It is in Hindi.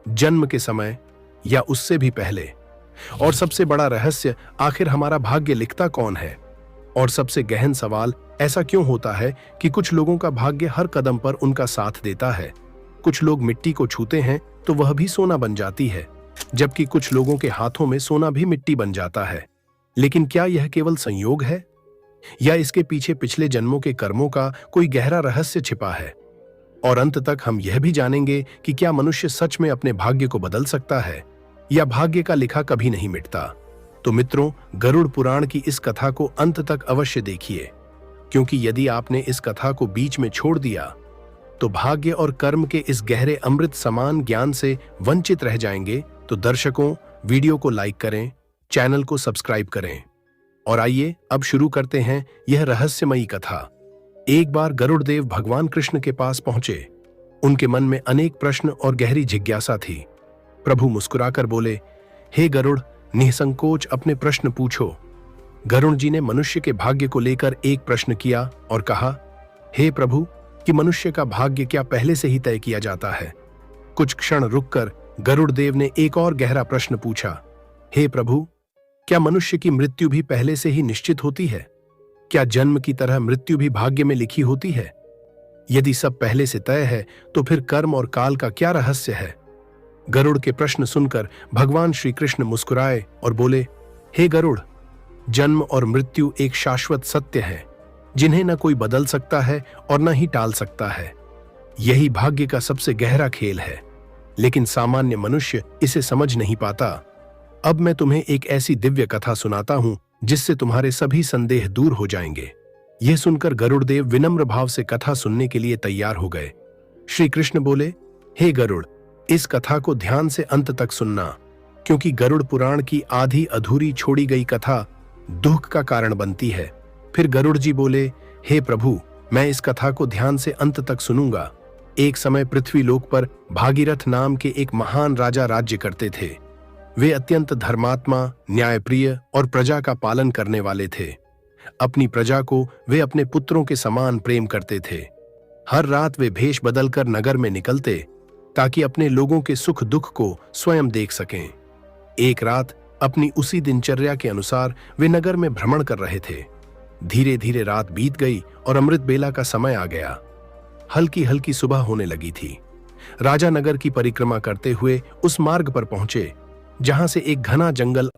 जन्म के समय या उससे भी पहले? और सबसे बड़ा रहस्य, आखिर हमारा भाग्य लिखता कौन है? और सबसे गहन सवाल, ऐसा क्यों होता है कि कुछ लोगों का भाग्य हर कदम पर उनका साथ देता है? कुछ लोग मिट्टी को छूते हैं तो वह भी सोना बन जाती है, जबकि कुछ लोगों के हाथों में सोना भी मिट्टी बन जाता है। लेकिन क्या यह केवल संयोग है, या इसके पीछे पिछले जन्मों के कर्मों का कोई गहरा रहस्य छिपा है? और अंत तक हम यह भी जानेंगे कि क्या मनुष्य सच में अपने भाग्य को बदल सकता है, या भाग्य का लिखा कभी नहीं मिटता। तो मित्रों, गरुड़ पुराण की इस कथा को अंत तक अवश्य देखिए, क्योंकि यदि आपने इस कथा को बीच में छोड़ दिया तो भाग्य और कर्म के इस गहरे अमृत समान ज्ञान से वंचित रह जाएंगे। तो दर्शकों, वीडियो को लाइक करें, चैनल को सब्सक्राइब करें, और आइए अब शुरू करते हैं यह रहस्यमयी कथा। एक बार गरुड़ देव भगवान कृष्ण के पास पहुंचे। उनके मन में अनेक प्रश्न और गहरी जिज्ञासा थी। प्रभु मुस्कुराकर बोले, हे गरुड़, निसंकोच अपने प्रश्न पूछो। गरुड़ जी ने मनुष्य के भाग्य को लेकर एक प्रश्न किया और कहा, हे प्रभु, कि मनुष्य का भाग्य क्या पहले से ही तय किया जाता है? कुछ क्षण रुककर गरुड़ देव ने एक और गहरा प्रश्न पूछा, हे प्रभु, क्या मनुष्य की मृत्यु भी पहले से ही निश्चित होती है? क्या जन्म की तरह मृत्यु भी भाग्य में लिखी होती है? यदि सब पहले से तय है तो फिर कर्म और काल का क्या रहस्य है? गरुड़ के प्रश्न सुनकर भगवान श्री कृष्ण मुस्कुराए और बोले, हे गरुड़, जन्म और मृत्यु एक शाश्वत सत्य है, जिन्हें न कोई बदल सकता है और न ही टाल सकता है। यही भाग्य का सबसे गहरा खेल है, लेकिन सामान्य मनुष्य इसे समझ नहीं पाता। अब मैं तुम्हें एक ऐसी दिव्य कथा सुनाता हूं जिससे तुम्हारे सभी संदेह दूर हो जाएंगे। यह सुनकर गरुड़ देव विनम्र भाव से कथा सुनने के लिए तैयार हो गए। श्री कृष्ण बोले, हे गरुड़, इस कथा को ध्यान से अंत तक सुनना, क्योंकि गरुड़ पुराण की आधी अधूरी छोड़ी गई कथा दुख का कारण बनती है। फिर गरुड़ जी बोले, हे प्रभु, मैं इस कथा को ध्यान से अंत तक सुनूंगा। एक समय पृथ्वी लोक पर भागीरथ नाम के एक महान राजा राज्य करते थे। वे अत्यंत धर्मात्मा, न्यायप्रिय और प्रजा का पालन करने वाले थे। अपनी प्रजा को वे अपने पुत्रों के समान प्रेम करते थे। हर रात वे भेष बदलकर नगर में निकलते ताकि अपने लोगों के सुख दुख को स्वयं देख सकें। एक रात अपनी उसी दिनचर्या के अनुसार वे नगर में भ्रमण कर रहे थे। धीरे धीरे रात बीत गई और अमृत बेला का समय आ गया। हल्की हल्की सुबह होने लगी थी। राजा नगर की परिक्रमा करते हुए उस मार्ग पर पहुंचे जहां से एक घना जंगल